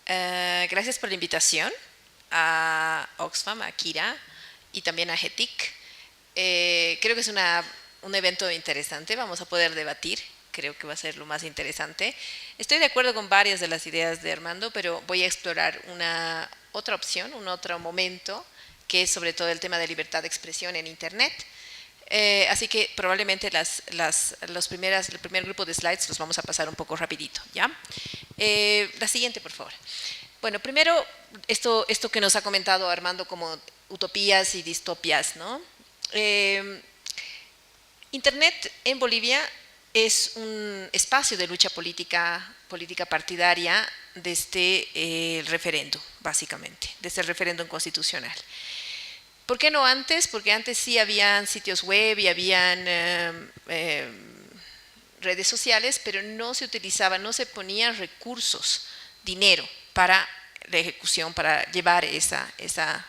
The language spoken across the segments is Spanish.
Gracias por la invitación a Oxfam, a Kira y también a GETIC. Creo que es un evento interesante, vamos a poder debatir, creo que va a ser lo más interesante. Estoy de acuerdo con varias de las ideas de Armando, pero voy a explorar una otra opción, un otro momento, que es sobre todo el tema de libertad de expresión en Internet. Así que probablemente el primer grupo de slides los vamos a pasar un poco rapidito, ¿ya? La siguiente, por favor. Bueno, primero, esto que nos ha comentado Armando como utopías y distopias, ¿no? Internet en Bolivia es un espacio de lucha política partidaria desde el referéndum, básicamente, desde el referéndum constitucional. ¿Por qué no antes? Porque antes sí habían sitios web y habían redes sociales, pero no se utilizaban, no se ponían recursos, dinero para la ejecución, para llevar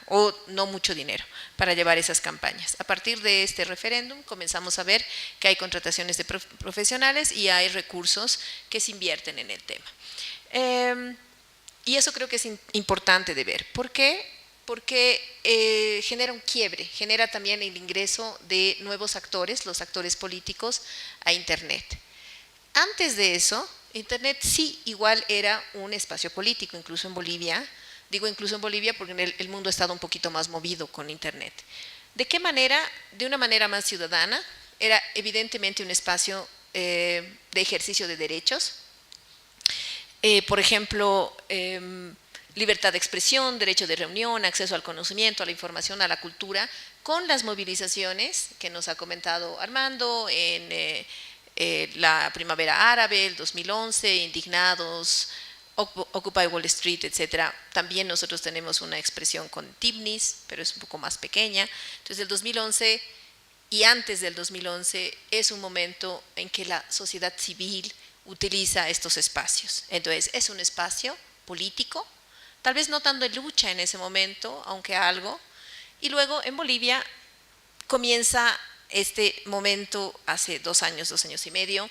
o no mucho dinero, para llevar esas campañas. A partir de este referéndum comenzamos a ver que hay contrataciones de profesionales y hay recursos que se invierten en el tema. Y eso creo que es importante de ver. ¿Por qué? Porque genera un quiebre, genera también el ingreso de nuevos actores, los actores políticos, a Internet. Antes de eso, Internet sí igual era un espacio político, incluso en Bolivia. Digo incluso en Bolivia porque el mundo ha estado un poquito más movido con Internet. ¿De qué manera? De una manera más ciudadana. Era evidentemente un espacio de ejercicio de derechos. Por ejemplo, libertad de expresión, derecho de reunión, acceso al conocimiento, a la información, a la cultura, con las movilizaciones que nos ha comentado Armando en la primavera árabe, el 2011, indignados, Occupy Wall Street, etcétera. También nosotros tenemos una expresión con Tibnis, pero es un poco más pequeña. Entonces, el 2011 y antes del 2011 es un momento en que la sociedad civil utiliza estos espacios. Entonces, es un espacio político, tal vez no tanto de lucha en ese momento, aunque algo. Y luego en Bolivia comienza este momento hace 2 años y medio,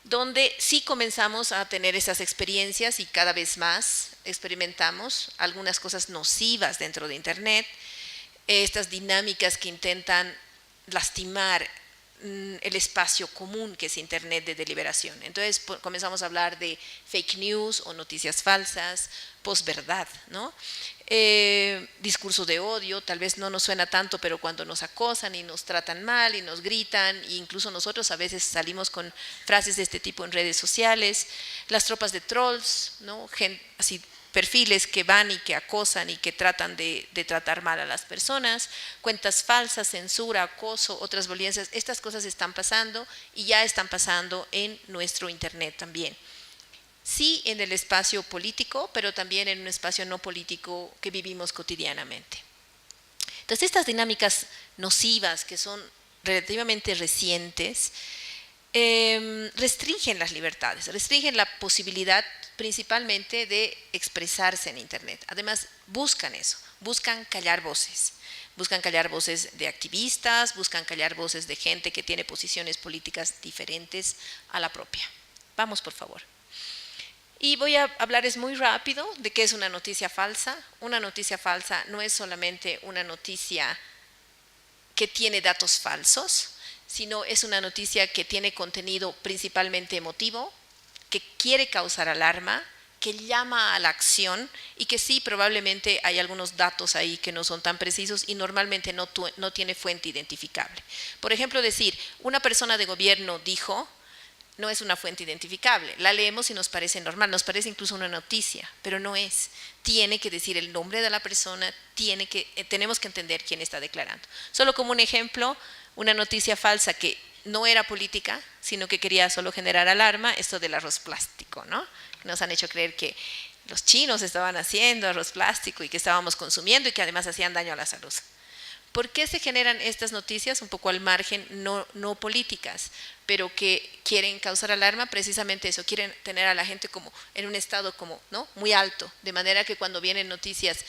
donde sí comenzamos a tener esas experiencias y cada vez más experimentamos algunas cosas nocivas dentro de Internet, estas dinámicas que intentan lastimar el espacio común que es Internet de deliberación. Entonces comenzamos a hablar de fake news o noticias falsas, posverdad, ¿no? Discurso de odio, tal vez no nos suena tanto, pero cuando nos acosan y nos tratan mal y nos gritan, e incluso nosotros a veces salimos con frases de este tipo en redes sociales, las tropas de trolls, ¿no? Así, perfiles que van y que acosan y que tratan de tratar mal a las personas, cuentas falsas, censura, acoso, otras violencias. Estas cosas están pasando y ya están pasando en nuestro Internet también. Sí en el espacio político, pero también en un espacio no político que vivimos cotidianamente. Entonces, estas dinámicas nocivas que son relativamente recientes restringen las libertades, restringen la posibilidad principalmente de expresarse en Internet. Además, buscan eso, buscan callar voces de activistas, buscan callar voces de gente que tiene posiciones políticas diferentes a la propia. Vamos, por favor. Y voy a hablarles muy rápido de qué es una noticia falsa. Una noticia falsa no es solamente una noticia que tiene datos falsos, sino es una noticia que tiene contenido principalmente emotivo, que quiere causar alarma, que llama a la acción y que sí, probablemente hay algunos datos ahí que no son tan precisos y normalmente no tiene fuente identificable. Por ejemplo, decir, una persona de gobierno dijo, no es una fuente identificable. La leemos y nos parece normal, nos parece incluso una noticia, pero no es. Tiene que decir el nombre de la persona, tenemos que entender quién está declarando. Solo como un ejemplo, una noticia falsa que no era política, sino que quería solo generar alarma, esto del arroz plástico, ¿no? Nos han hecho creer que los chinos estaban haciendo arroz plástico y que estábamos consumiendo y que además hacían daño a la salud. ¿Por qué se generan estas noticias un poco al margen, no políticas, pero que quieren causar alarma? Precisamente eso, quieren tener a la gente como en un estado como, ¿no?, muy alto, de manera que cuando vienen noticias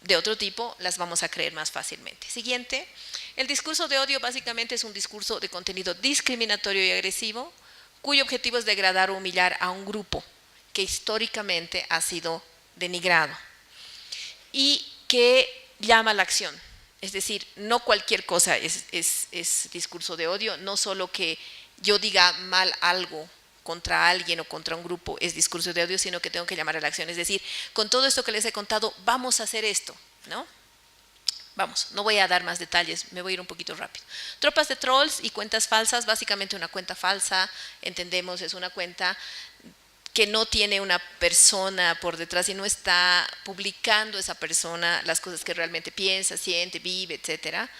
de otro tipo, las vamos a creer más fácilmente. Siguiente, el discurso de odio básicamente es un discurso de contenido discriminatorio y agresivo, cuyo objetivo es degradar o humillar a un grupo que históricamente ha sido denigrado y que llama a la acción. Es decir, no cualquier cosa es discurso de odio, no solo que yo diga mal algo contra alguien o contra un grupo es discurso de odio, sino que tengo que llamar a la acción. Es decir, con todo esto que les he contado, vamos a hacer esto, ¿no? Vamos, no voy a dar más detalles, me voy a ir un poquito rápido. Tropas de trolls y cuentas falsas, básicamente una cuenta falsa, entendemos, es una cuenta que no tiene una persona por detrás y no está publicando esa persona las cosas que realmente piensa, siente, vive, etcétera.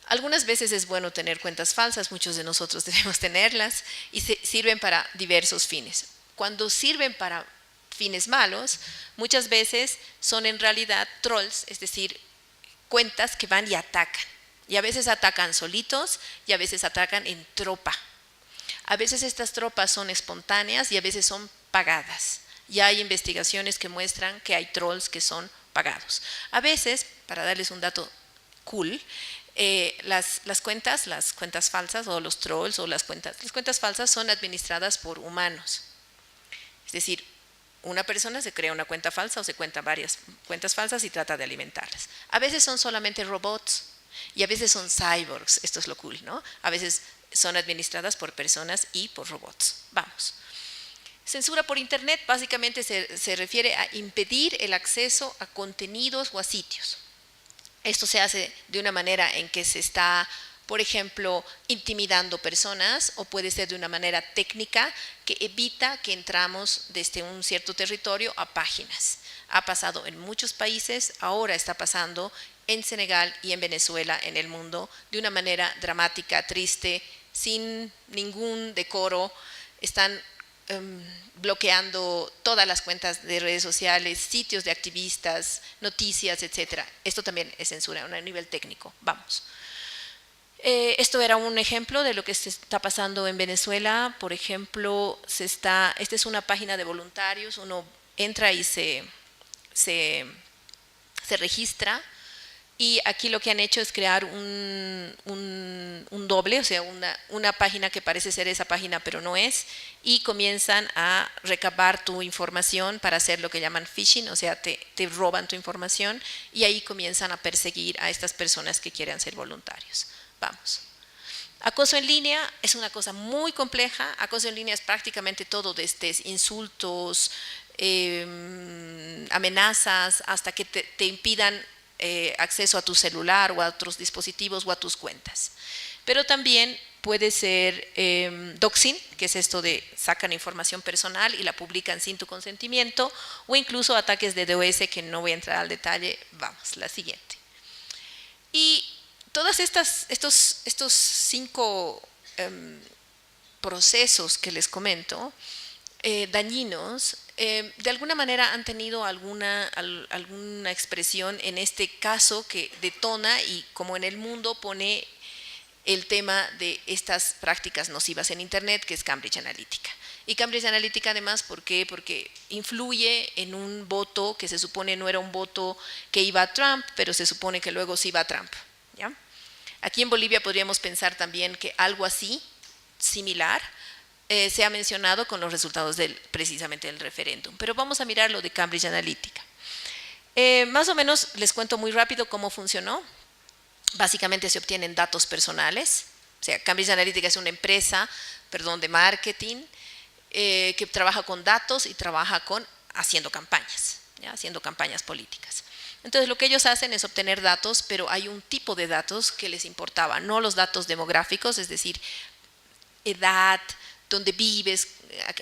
Algunas veces es bueno tener cuentas falsas, muchos de nosotros debemos tenerlas y sirven para diversos fines. Cuando sirven para fines malos, muchas veces son en realidad trolls, es decir, cuentas que van y atacan. Y a veces atacan solitos y a veces atacan en tropa. A veces estas tropas son espontáneas y a veces son pagadas. Ya hay investigaciones que muestran que hay trolls que son pagados. A veces, para darles un dato cool, las cuentas falsas o los trolls o las cuentas falsas son administradas por humanos. Es decir, una persona se crea una cuenta falsa o se cuenta varias cuentas falsas y trata de alimentarlas. A veces son solamente robots y a veces son cyborgs, esto es lo cool, ¿no? A veces son administradas por personas y por robots. Vamos. Censura por internet básicamente se refiere a impedir el acceso a contenidos o a sitios. Esto se hace de una manera en que se está, por ejemplo, intimidando personas o puede ser de una manera técnica que evita que entramos desde un cierto territorio a páginas. Ha pasado en muchos países, ahora está pasando en Senegal y en Venezuela, en el mundo, de una manera dramática, triste, sin ningún decoro. Están bloqueando todas las cuentas de redes sociales, sitios de activistas, noticias, etcétera. Esto también es censura a nivel técnico. Vamos. Esto era un ejemplo de lo que se está pasando en Venezuela. Por ejemplo, esta es una página de voluntarios, uno entra y se registra y aquí lo que han hecho es crear un doble, o sea, una página que parece ser esa página pero no es, y comienzan a recabar tu información para hacer lo que llaman phishing, o sea, te roban tu información y ahí comienzan a perseguir a estas personas que quieren ser voluntarios. Vamos. Acoso en línea es una cosa muy compleja. Acoso en línea es prácticamente todo, desde insultos, amenazas, hasta que te impidan acceso a tu celular o a otros dispositivos o a tus cuentas. Pero también puede ser doxing, que es esto de sacan información personal y la publican sin tu consentimiento, o incluso ataques de DOS, que no voy a entrar al detalle. Vamos, la siguiente. Y todos estos 5 procesos que les comento, dañinos, de alguna manera han tenido alguna expresión en este caso que detona y como en el mundo pone el tema de estas prácticas nocivas en Internet, que es Cambridge Analytica. Y Cambridge Analytica además, ¿por qué? Porque influye en un voto que se supone no era un voto que iba a Trump, pero se supone que luego sí iba a Trump. ¿Ya? Aquí en Bolivia podríamos pensar también que algo así, similar, se ha mencionado con los resultados precisamente del referéndum. Pero vamos a mirar lo de Cambridge Analytica. Más o menos les cuento muy rápido cómo funcionó. Básicamente se obtienen datos personales. O sea, Cambridge Analytica es una empresa, de marketing que trabaja con datos y trabaja haciendo campañas, ¿ya? Haciendo campañas políticas. Entonces lo que ellos hacen es obtener datos, pero hay un tipo de datos que les importaba, no los datos demográficos, es decir, edad, dónde vives,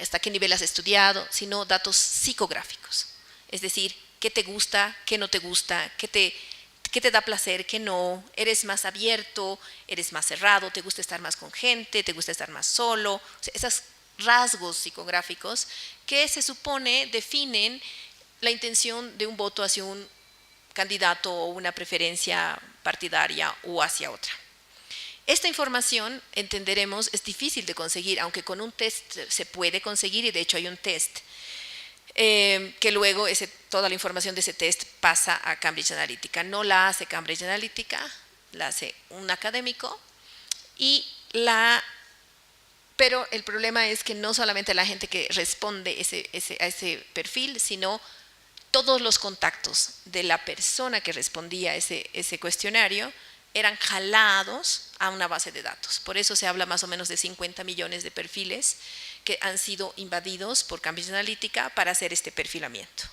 hasta qué nivel has estudiado, sino datos psicográficos, es decir, qué te gusta, qué no te gusta, qué te da placer, qué no, eres más abierto, eres más cerrado, te gusta estar más con gente, te gusta estar más solo, o sea, esos rasgos psicográficos que se supone definen la intención de un voto hacia un candidato o una preferencia partidaria o hacia otra. Esta información, entenderemos, es difícil de conseguir, aunque con un test se puede conseguir y de hecho hay un test que luego toda la información de ese test pasa a Cambridge Analytica. No la hace Cambridge Analytica, la hace un académico pero el problema es que no solamente la gente que responde a ese perfil, sino todos los contactos de la persona que respondía a ese cuestionario eran jalados a una base de datos. Por eso se habla más o menos de 50 millones de perfiles que han sido invadidos por Cambridge Analytica para hacer este perfilamiento.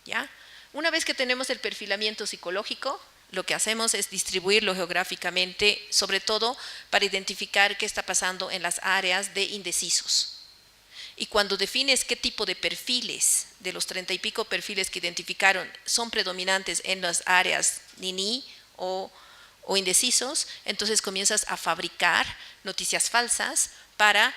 ¿Ya? Una vez que tenemos el perfilamiento psicológico, lo que hacemos es distribuirlo geográficamente, sobre todo para identificar qué está pasando en las áreas de indecisos. Y cuando defines qué tipo de perfiles, de los 30 y pico perfiles que identificaron, son predominantes en las áreas NINI o indecisos, entonces comienzas a fabricar noticias falsas para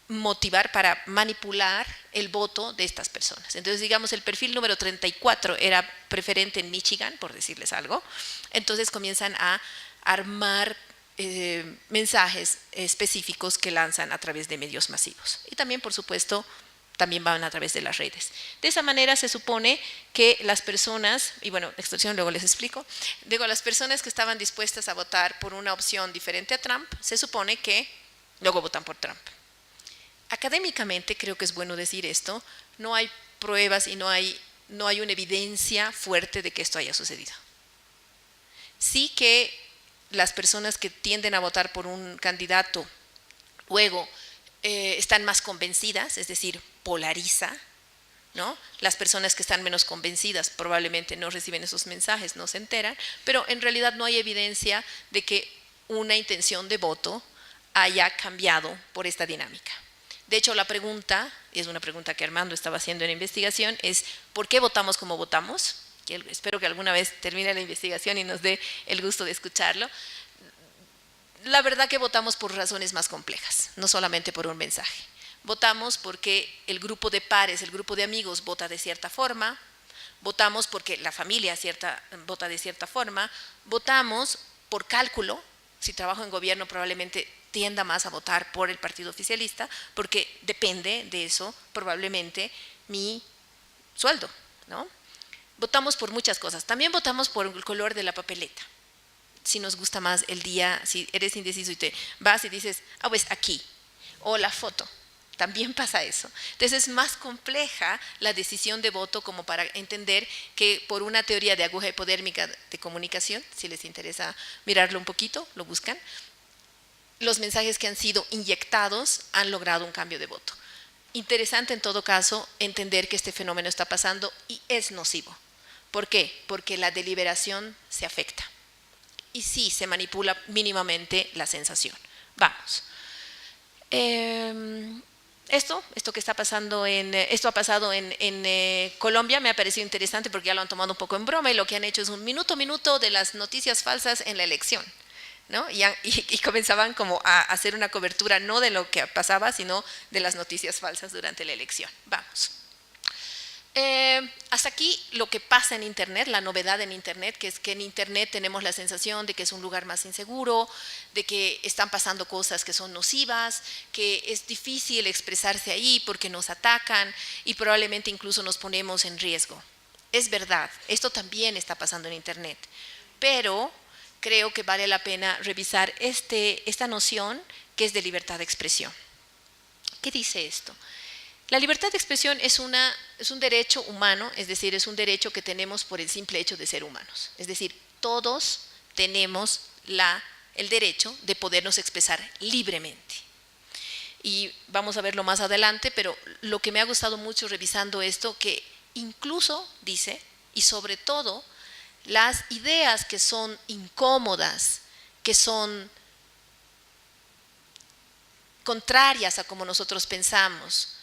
motivar, para manipular el voto de estas personas. Entonces, digamos, el perfil número 34 era preferente en Michigan, por decirles algo. Entonces comienzan a armar mensajes específicos que lanzan a través de medios masivos. Y también, por supuesto, también van a través de las redes. De esa manera se supone que las personas, y bueno, extorsión luego les explico, digo, las personas que estaban dispuestas a votar por una opción diferente a Trump, se supone que luego votan por Trump. Académicamente, creo que es bueno decir esto, no hay pruebas y no hay una evidencia fuerte de que esto haya sucedido. Sí que las personas que tienden a votar por un candidato luego están más convencidas, es decir, polariza, ¿no? Las personas que están menos convencidas probablemente no reciben esos mensajes, no se enteran, pero en realidad no hay evidencia de que una intención de voto haya cambiado por esta dinámica. De hecho, la pregunta, y es una pregunta que Armando estaba haciendo en la investigación, es ¿por qué votamos como votamos? Espero que alguna vez termine la investigación y nos dé el gusto de escucharlo. La verdad que votamos por razones más complejas, no solamente por un mensaje. Votamos porque el grupo de pares, el grupo de amigos vota de cierta forma, votamos porque la familia vota de cierta forma, votamos por cálculo. Si trabajo en gobierno probablemente tienda más a votar por el partido oficialista porque depende de eso probablemente mi sueldo, ¿no? Votamos por muchas cosas. También votamos por el color de la papeleta. Si nos gusta más el día, si eres indeciso y te vas y dices, pues aquí, o la foto, también pasa eso. Entonces es más compleja la decisión de voto como para entender que por una teoría de aguja hipodérmica de comunicación, si les interesa mirarlo un poquito, lo buscan, los mensajes que han sido inyectados han logrado un cambio de voto. Interesante en todo caso entender que este fenómeno está pasando y es nocivo. ¿Por qué? Porque la deliberación se afecta y sí se manipula mínimamente la sensación. Vamos. Esto que está pasando esto ha pasado en Colombia, me ha parecido interesante porque ya lo han tomado un poco en broma y lo que han hecho es un minuto a minuto de las noticias falsas en la elección, ¿no? Y comenzaban como a hacer una cobertura no de lo que pasaba, sino de las noticias falsas durante la elección. Vamos. Hasta aquí lo que pasa en Internet, la novedad en Internet, que es que en Internet tenemos la sensación de que es un lugar más inseguro, de que están pasando cosas que son nocivas, que es difícil expresarse ahí porque nos atacan y probablemente incluso nos ponemos en riesgo. Es verdad, esto también está pasando en Internet, pero creo que vale la pena revisar esta noción que es de libertad de expresión. ¿Qué dice esto? La libertad de expresión es un derecho humano, es decir, es un derecho que tenemos por el simple hecho de ser humanos. Es decir, todos tenemos el derecho de podernos expresar libremente. Y vamos a verlo más adelante, pero lo que me ha gustado mucho revisando esto, que incluso dice, y sobre todo, las ideas que son incómodas, que son contrarias a como nosotros pensamos,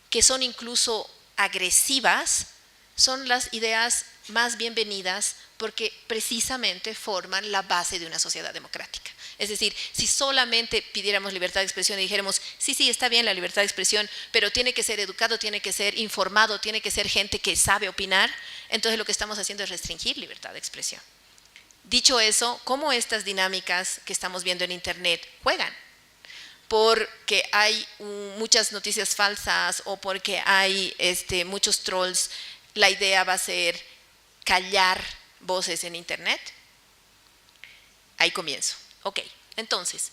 que son incluso agresivas, son las ideas más bienvenidas porque precisamente forman la base de una sociedad democrática. Es decir, si solamente pidiéramos libertad de expresión y dijéramos, sí, está bien la libertad de expresión, pero tiene que ser educado, tiene que ser informado, tiene que ser gente que sabe opinar, entonces lo que estamos haciendo es restringir libertad de expresión. Dicho eso, ¿cómo estas dinámicas que estamos viendo en Internet juegan? Porque hay muchas noticias falsas o porque hay muchos trolls, la idea va a ser callar voces en Internet. Ahí comienzo. Ok, entonces,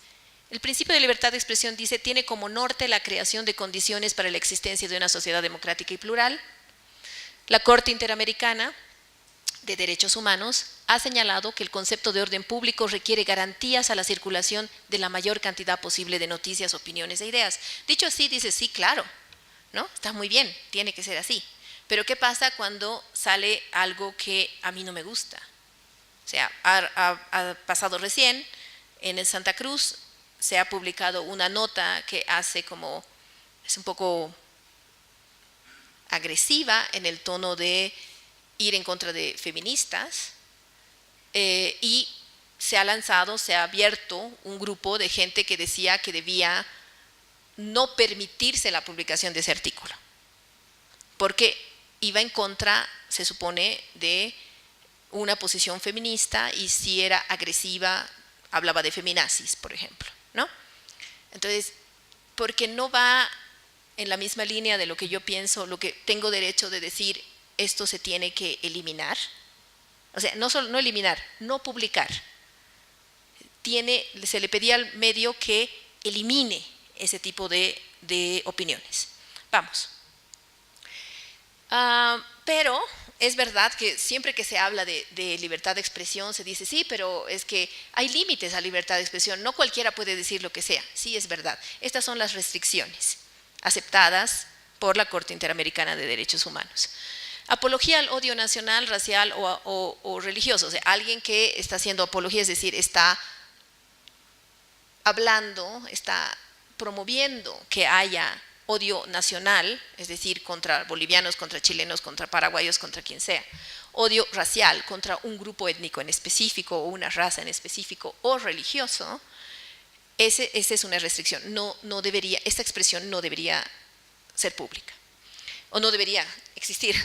el principio de libertad de expresión dice, tiene como norte la creación de condiciones para la existencia de una sociedad democrática y plural. La Corte Interamericana de Derechos Humanos ha señalado que el concepto de orden público requiere garantías a la circulación de la mayor cantidad posible de noticias, opiniones e ideas. Dicho así, dice, sí, claro, ¿no? Está muy bien, tiene que ser así. Pero ¿qué pasa cuando sale algo que a mí no me gusta? O sea, ha pasado recién, en el Santa Cruz se ha publicado una nota que hace como, es un poco agresiva en el tono de ir en contra de feministas, y se ha lanzado, se ha abierto un grupo de gente que decía que debía no permitirse la publicación de ese artículo, porque iba en contra, se supone, de una posición feminista y si era agresiva, hablaba de feminazis, por ejemplo, ¿no? Entonces, porque no va en la misma línea de lo que yo pienso, lo que tengo derecho de decir, esto se tiene que eliminar. O sea, no eliminar, no publicar. Se le pedía al medio que elimine ese tipo de opiniones. Vamos. Pero es verdad que siempre que se habla de libertad de expresión se dice, sí, pero es que hay límites a la libertad de expresión, no cualquiera puede decir lo que sea. Sí, es verdad. Estas son las restricciones aceptadas por la Corte Interamericana de Derechos Humanos. Apología al odio nacional, racial o religioso. O sea, alguien que está haciendo apología, es decir, está hablando, está promoviendo que haya odio nacional, es decir, contra bolivianos, contra chilenos, contra paraguayos, contra quien sea. Odio racial contra un grupo étnico en específico o una raza en específico o religioso. Esa es una restricción. Esta expresión no debería ser pública o no debería existir.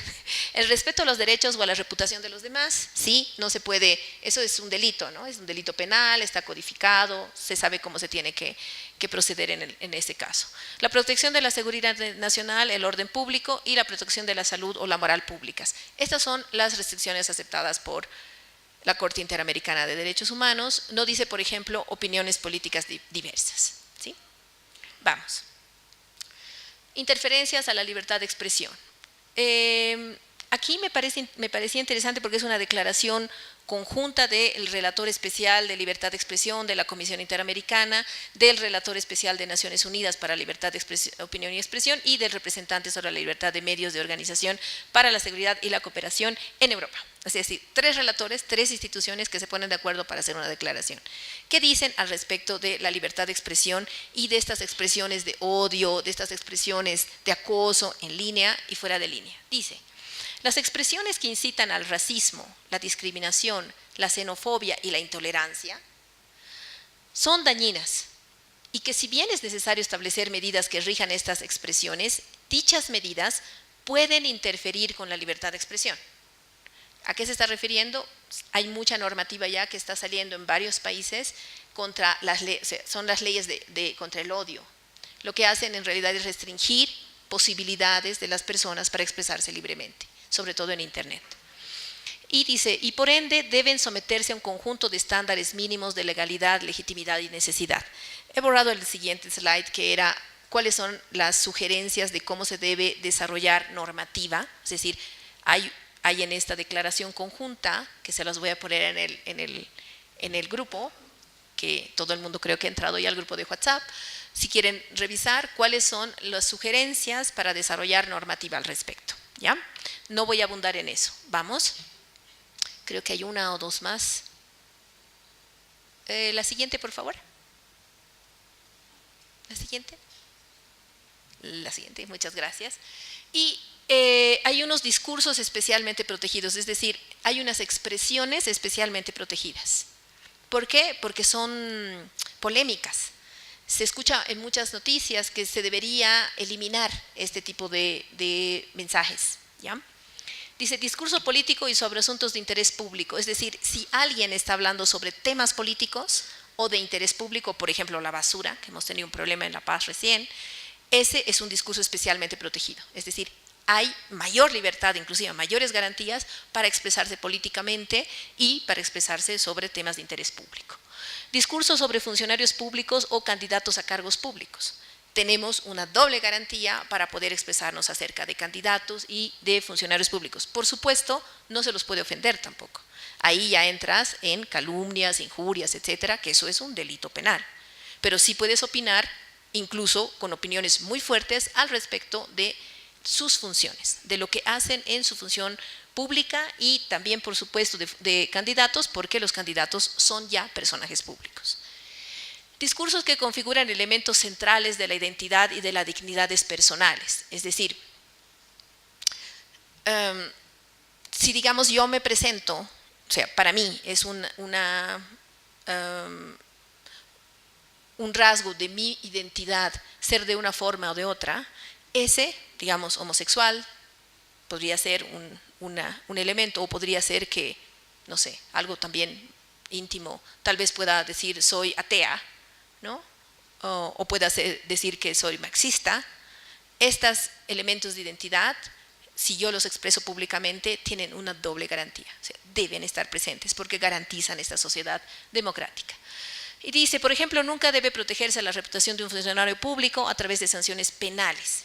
El respeto a los derechos o a la reputación de los demás, sí, no se puede, eso es un delito, ¿no? Es un delito penal, está codificado, se sabe cómo se tiene que proceder en este caso. La protección de la seguridad nacional, el orden público y la protección de la salud o la moral públicas. Estas son las restricciones aceptadas por la Corte Interamericana de Derechos Humanos. No dice, por ejemplo, opiniones políticas diversas, ¿sí? Vamos. Interferencias a la libertad de expresión. Aquí me parecía interesante porque es una declaración conjunta del relator especial de libertad de expresión de la Comisión Interamericana, del relator especial de Naciones Unidas para libertad de opinión y expresión y del representante sobre la libertad de medios de organización para la seguridad y la cooperación en Europa. Es decir, 3 relatores, 3 instituciones que se ponen de acuerdo para hacer una declaración. ¿Qué dicen al respecto de la libertad de expresión y de estas expresiones de odio, de estas expresiones de acoso en línea y fuera de línea? Dice: las expresiones que incitan al racismo, la discriminación, la xenofobia y la intolerancia son dañinas y que si bien es necesario establecer medidas que rijan estas expresiones, dichas medidas pueden interferir con la libertad de expresión. ¿A qué se está refiriendo? Hay mucha normativa ya que está saliendo en varios países contra son las leyes contra el odio. Lo que hacen en realidad es restringir posibilidades de las personas para expresarse libremente, sobre todo en Internet. Y dice, y por ende deben someterse a un conjunto de estándares mínimos de legalidad, legitimidad y necesidad. He borrado el siguiente slide que era cuáles son las sugerencias de cómo se debe desarrollar normativa, es decir, hay en esta declaración conjunta, que se las voy a poner en el grupo, que todo el mundo creo que ha entrado ya al grupo de WhatsApp, si quieren revisar cuáles son las sugerencias para desarrollar normativa al respecto, ¿ya? No voy a abundar en eso. Vamos. Creo que hay una o dos más. La siguiente, por favor. La siguiente. La siguiente, muchas gracias. Y hay unos discursos especialmente protegidos, es decir, hay unas expresiones especialmente protegidas. ¿Por qué? Porque son polémicas. Se escucha en muchas noticias que se debería eliminar este tipo de mensajes, ¿ya? Dice, discurso político y sobre asuntos de interés público. Es decir, si alguien está hablando sobre temas políticos o de interés público, por ejemplo, la basura, que hemos tenido un problema en La Paz recién, ese es un discurso especialmente protegido. Es decir, hay mayor libertad, inclusive mayores garantías para expresarse políticamente y para expresarse sobre temas de interés público. Discursos sobre funcionarios públicos o candidatos a cargos públicos. tenemos una doble garantía para poder expresarnos acerca de candidatos y de funcionarios públicos. Por supuesto, no se los puede ofender tampoco. Ahí ya entras en calumnias, injurias, etcétera, que eso es un delito penal. Pero sí puedes opinar, incluso con opiniones muy fuertes al respecto de sus funciones, de lo que hacen en su función pública y también, por supuesto, de candidatos, porque los candidatos son ya personajes públicos. Discursos que configuran elementos centrales de la identidad y de las dignidades personales. Es decir, si digamos yo me presento, o sea, para mí es un rasgo de mi identidad ser de una forma o de otra, ese, digamos, homosexual, podría ser un elemento, o podría ser que, no sé, algo también íntimo, tal vez pueda decir soy atea, ¿no? O pueda decir que soy marxista. Estos elementos de identidad, si yo los expreso públicamente, tienen una doble garantía, o sea, deben estar presentes porque garantizan esta sociedad democrática. Y dice, por ejemplo, nunca debe protegerse la reputación de un funcionario público a través de sanciones penales.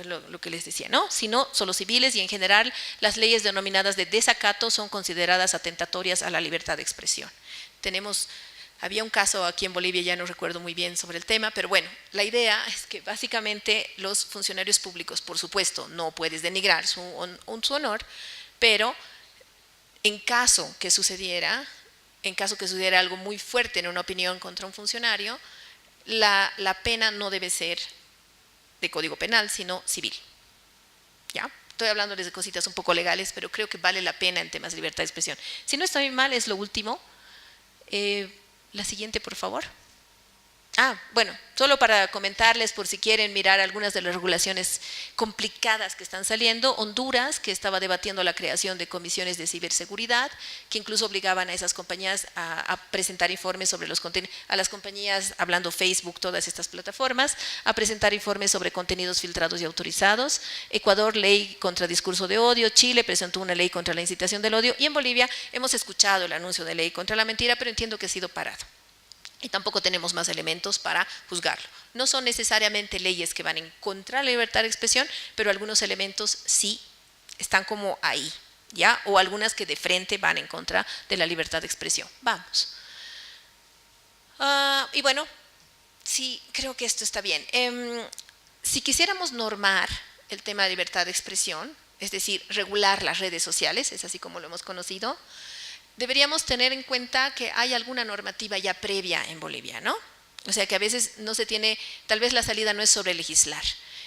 Lo que les decía, ¿no? Sino solo civiles, y en general las leyes denominadas de desacato son consideradas atentatorias a la libertad de expresión. Había un caso aquí en Bolivia, ya no recuerdo muy bien sobre el tema, pero bueno, la idea es que básicamente los funcionarios públicos, por supuesto, no puedes denigrar su honor, pero en caso que sucediera algo muy fuerte en una opinión contra un funcionario, la pena no debe ser de Código Penal, sino civil. ¿Ya? Estoy hablándoles de cositas un poco legales, pero creo que vale la pena en temas de libertad de expresión. Si no estoy mal, es lo último. La siguiente, por favor. Bueno, solo para comentarles, por si quieren mirar algunas de las regulaciones complicadas que están saliendo. Honduras, que estaba debatiendo la creación de comisiones de ciberseguridad, que incluso obligaban a esas compañías a presentar informes sobre los contenidos, a las compañías, hablando Facebook, todas estas plataformas, a presentar informes sobre contenidos filtrados y autorizados. Ecuador, ley contra discurso de odio. Chile presentó una ley contra la incitación del odio. Y en Bolivia hemos escuchado el anuncio de ley contra la mentira, pero entiendo que ha sido parado. Y tampoco tenemos más elementos para juzgarlo. No son necesariamente leyes que van en contra de la libertad de expresión, pero algunos elementos sí están como ahí, ¿ya? O algunas que de frente van en contra de la libertad de expresión. Vamos. Y bueno, sí, creo que esto está bien. Si quisiéramos normar el tema de libertad de expresión, es decir, regular las redes sociales, es así como lo hemos conocido, deberíamos tener en cuenta que hay alguna normativa ya previa en Bolivia, ¿no? O sea que a veces no se tiene, tal vez la salida no es sobre legislar.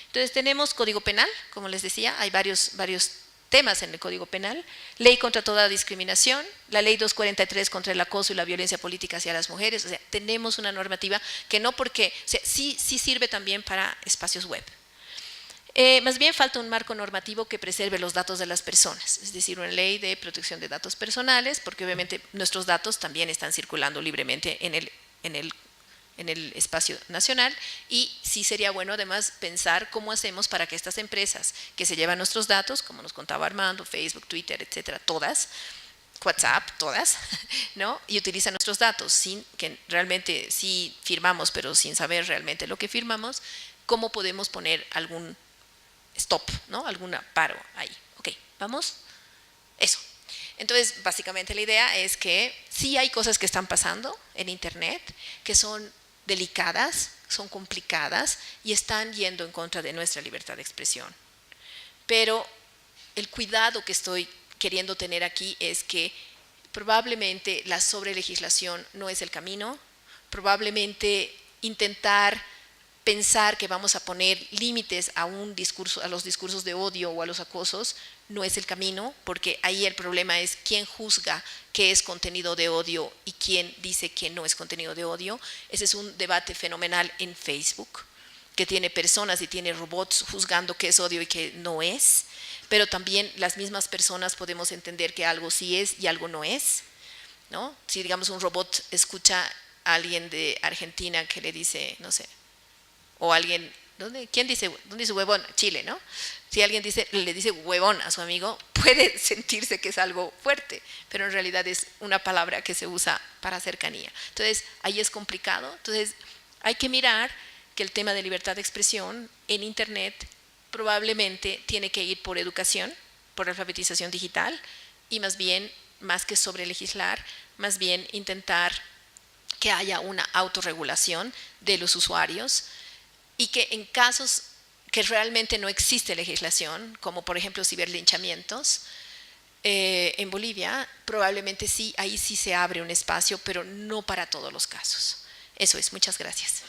Entonces tenemos Código Penal, como les decía, hay varios temas en el Código Penal, ley contra toda discriminación, la ley 243 contra el acoso y la violencia política hacia las mujeres. O sea, tenemos una normativa que no porque, o sea, sí sirve también para espacios web. Más bien falta un marco normativo que preserve los datos de las personas, es decir, una ley de protección de datos personales, porque obviamente nuestros datos también están circulando libremente en el espacio nacional, y sí sería bueno además pensar cómo hacemos para que estas empresas que se llevan nuestros datos, como nos contaba Armando, Facebook, Twitter, etcétera, todas, WhatsApp, todas, ¿no? Y utilizan nuestros datos sin que realmente sí firmamos, pero sin saber realmente lo que firmamos, ¿cómo podemos poner algún stop, ¿no? Algún paro ahí? Ok, vamos. Eso. Entonces, básicamente la idea es que sí hay cosas que están pasando en Internet que son delicadas, son complicadas y están yendo en contra de nuestra libertad de expresión. Pero el cuidado que estoy queriendo tener aquí es que probablemente la sobrelegislación no es el camino, probablemente intentar pensar que vamos a poner límites a los discursos de odio o a los acosos no es el camino, porque ahí el problema es quién juzga qué es contenido de odio y quién dice que no es contenido de odio. Ese es un debate fenomenal en Facebook, que tiene personas y tiene robots juzgando qué es odio y qué no es, pero también las mismas personas podemos entender que algo sí es y algo no es, ¿no? Si digamos un robot escucha a alguien de Argentina que le dice, no sé, o alguien, ¿dónde dice huevón? Chile, ¿no? Si alguien le dice huevón a su amigo, puede sentirse que es algo fuerte, pero en realidad es una palabra que se usa para cercanía. Entonces, ahí es complicado. Entonces, hay que mirar que el tema de libertad de expresión en Internet probablemente tiene que ir por educación, por alfabetización digital, y más bien, más que sobre legislar, más bien intentar que haya una autorregulación de los usuarios y que en casos que realmente no existe legislación, como por ejemplo ciberlinchamientos, en Bolivia, probablemente sí, ahí sí se abre un espacio, pero no para todos los casos. Eso es, muchas gracias.